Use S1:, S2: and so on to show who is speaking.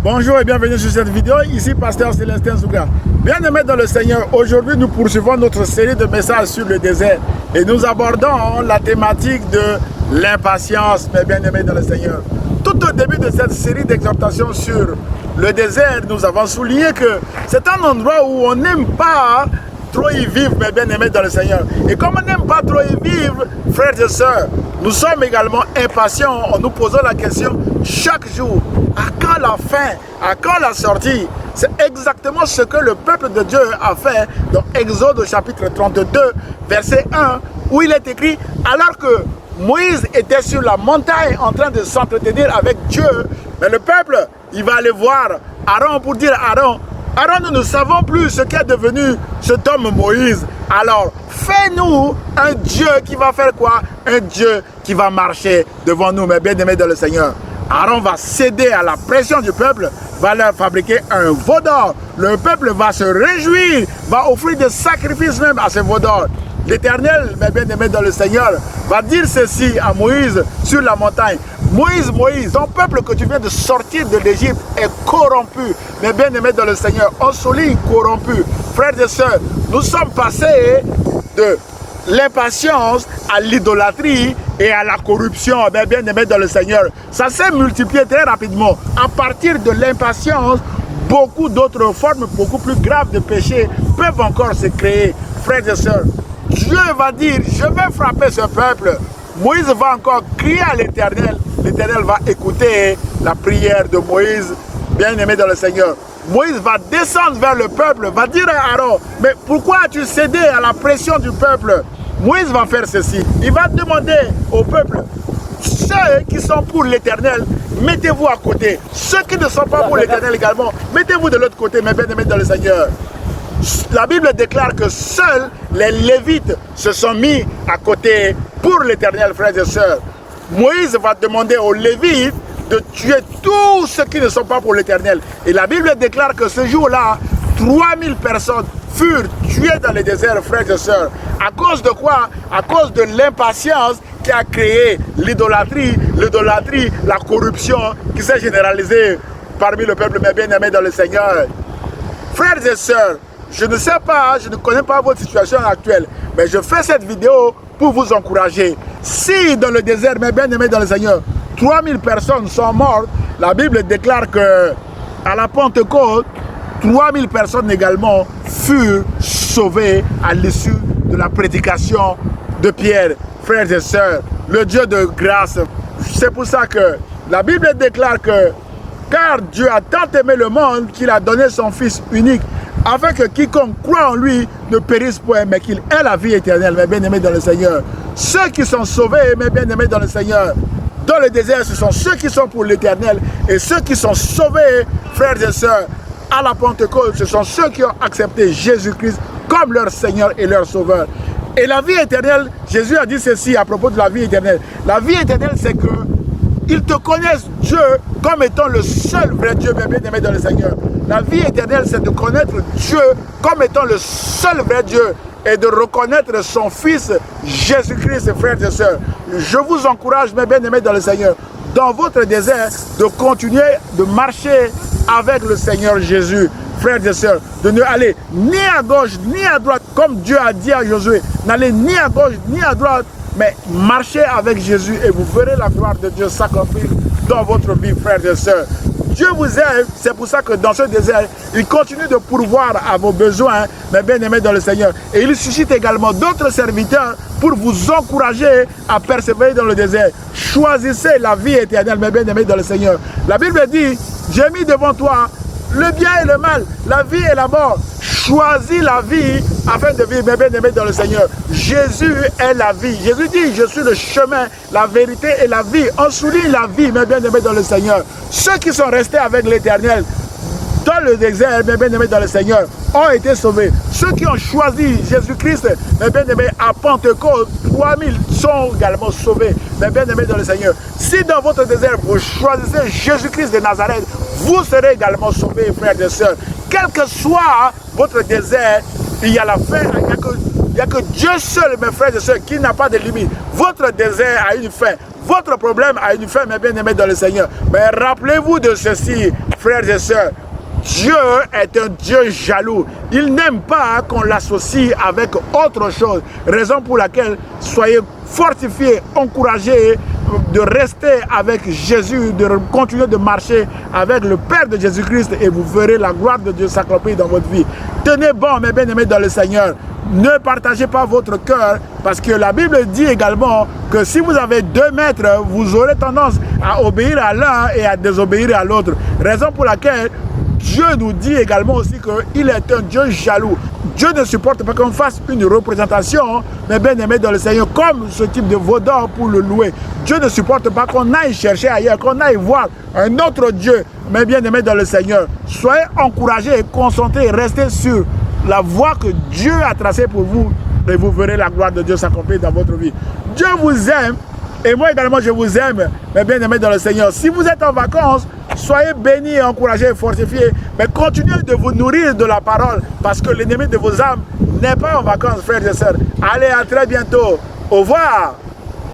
S1: Bonjour et bienvenue sur cette vidéo, ici Pasteur Célestin Zouga. Bien-aimés dans le Seigneur, aujourd'hui nous poursuivons notre série de messages sur le désert et nous abordons la thématique de l'impatience, mes bien-aimés dans le Seigneur. Tout au début de cette série d'exhortations sur le désert, nous avons souligné que c'est un endroit où on n'aime pas trop y vivre, mes bien-aimés dans le Seigneur. Et comme on n'aime pas trop y vivre, frères et sœurs, nous sommes également impatients en nous posant la question chaque jour, à quand la fin, à quand la sortie? C'est exactement ce que le peuple de Dieu a fait dans Exode au chapitre 32, verset 1, où il est écrit, alors que Moïse était sur la montagne en train de s'entretenir avec Dieu, mais le peuple, il va aller voir Aaron pour dire Aaron, nous ne savons plus ce qu'est devenu cet homme Moïse. Alors, fais-nous un Dieu qui va faire quoi? Un Dieu qui va marcher devant nous, mes bien-aimés dans le Seigneur. Aaron va céder à la pression du peuple, va leur fabriquer un veau d'or. Le peuple va se réjouir, va offrir des sacrifices même à ce veau d'or. L'Éternel, mes bien-aimés dans le Seigneur, va dire ceci à Moïse sur la montagne. Moïse, Moïse, ton peuple que tu viens de sortir de l'Égypte est corrompu. Mes bien-aimés dans le Seigneur, on souligne corrompu. Frères et sœurs, nous sommes passés de l'impatience à l'idolâtrie et à la corruption, mes bien-aimés dans le Seigneur. Ça s'est multiplié très rapidement. À partir de l'impatience, beaucoup d'autres formes beaucoup plus graves de péché peuvent encore se créer. Frères et sœurs, Dieu va dire, je vais frapper ce peuple. Moïse va encore crier à l'Éternel. L'Éternel va écouter la prière de Moïse, bien-aimé dans le Seigneur. Moïse va descendre vers le peuple, va dire à Aaron, mais pourquoi as-tu cédé à la pression du peuple? Moïse va faire ceci. Il va demander au peuple, ceux qui sont pour l'Éternel, mettez-vous à côté. Ceux qui ne sont pas pour l'Éternel également, mettez-vous de l'autre côté, mes bien-aimés dans le Seigneur. La Bible déclare que seuls les Lévites se sont mis à côté pour l'Éternel, frères et sœurs. Moïse va demander aux Lévites de tuer tous ceux qui ne sont pas pour l'Éternel. Et la Bible déclare que ce jour-là, 3000 personnes furent tuées dans le désert, frères et sœurs. À cause de quoi? À cause de l'impatience qui a créé l'idolâtrie, la corruption qui s'est généralisée parmi le peuple, mes bien-aimés dans le Seigneur. Frères et sœurs, je ne sais pas, je ne connais pas votre situation actuelle, mais je fais cette vidéo pour vous encourager. Si dans le désert, mes bien-aimés dans le Seigneur, 3000 personnes sont mortes, la Bible déclare que à la Pentecôte, 3000 personnes également furent sauvées à l'issue de la prédication de Pierre. Frères et sœurs, le Dieu de grâce, c'est pour ça que la Bible déclare que car Dieu a tant aimé le monde qu'il a donné son Fils unique, afin que quiconque croit en lui ne périsse point, mais qu'il ait la vie éternelle, mes bien-aimés dans le Seigneur. Ceux qui sont sauvés, mes bien-aimés dans le Seigneur, dans le désert, ce sont ceux qui sont pour l'éternel. Et ceux qui sont sauvés, frères et sœurs, à la Pentecôte, ce sont ceux qui ont accepté Jésus-Christ comme leur Seigneur et leur Sauveur. Et la vie éternelle, Jésus a dit ceci à propos de la vie éternelle. La vie éternelle, c'est que ils te connaissent Dieu comme étant le seul vrai Dieu, mes bien-aimés dans le Seigneur. La vie éternelle, c'est de connaître Dieu comme étant le seul vrai Dieu et de reconnaître son Fils Jésus-Christ, frères et sœurs. Je vous encourage, mes bien-aimés dans le Seigneur, dans votre désert, de continuer de marcher avec le Seigneur Jésus, frères et sœurs, de ne aller ni à gauche ni à droite, comme Dieu a dit à Josué, n'allez ni à gauche ni à droite, mais marchez avec Jésus et vous verrez la gloire de Dieu s'accomplir dans votre vie, frères et sœurs. Dieu vous aime, c'est pour ça que dans ce désert, il continue de pourvoir à vos besoins, mes bien-aimés dans le Seigneur. Et il suscite également d'autres serviteurs pour vous encourager à persévérer dans le désert. Choisissez la vie éternelle, mes bien-aimés dans le Seigneur. La Bible dit, j'ai mis devant toi le bien et le mal, la vie et la mort. Choisis la vie afin de vivre, mes bien-aimés dans le Seigneur. Jésus est la vie. Jésus dit, je suis le chemin, la vérité et la vie. On souligne la vie, mes bien-aimés dans le Seigneur. Ceux qui sont restés avec l'Éternel dans le désert, mes bien-aimés dans le Seigneur, ont été sauvés. Ceux qui ont choisi Jésus-Christ, mes bien-aimés, à Pentecôte, 3000 sont également sauvés, mes bien-aimés dans le Seigneur. Si dans votre désert, vous choisissez Jésus-Christ de Nazareth, vous serez également sauvés, frères et sœurs. Quel que soit votre désert, il y a la fin, il n'y a que Dieu seul, mes frères et sœurs, qui n'a pas de limite. Votre désert a une fin. votre problème a une fin, mes bien-aimés dans le Seigneur. Mais rappelez-vous de ceci, frères et sœurs. Dieu est un Dieu jaloux. Il n'aime pas qu'on l'associe avec autre chose. Raison pour laquelle soyez fortifiés, encouragés de rester avec Jésus, de continuer de marcher avec le Père de Jésus-Christ et vous verrez la gloire de Dieu s'accomplir dans votre vie. Tenez bon, mes bien-aimés dans le Seigneur. Ne partagez pas votre cœur parce que la Bible dit également que si vous avez 2 maîtres, vous aurez tendance à obéir à l'un et à désobéir à l'autre. Raison pour laquelle Dieu nous dit également aussi qu'il est un Dieu jaloux. Dieu ne supporte pas qu'on fasse une représentation, mais bien aimé dans le Seigneur, comme ce type de veau d'or pour le louer. Dieu ne supporte pas qu'on aille chercher ailleurs, qu'on aille voir un autre Dieu, mais bien aimé dans le Seigneur. Soyez encouragés et concentrés, restez sur la voie que Dieu a tracée pour vous et vous verrez la gloire de Dieu s'accomplir dans votre vie. Dieu vous aime et moi également je vous aime, mes bien aimés dans le Seigneur. Si vous êtes en vacances, soyez bénis, encouragés et fortifiés, mais continuez de vous nourrir de la parole parce que l'ennemi de vos âmes n'est pas en vacances, frères et sœurs. Allez, à très bientôt. Au revoir.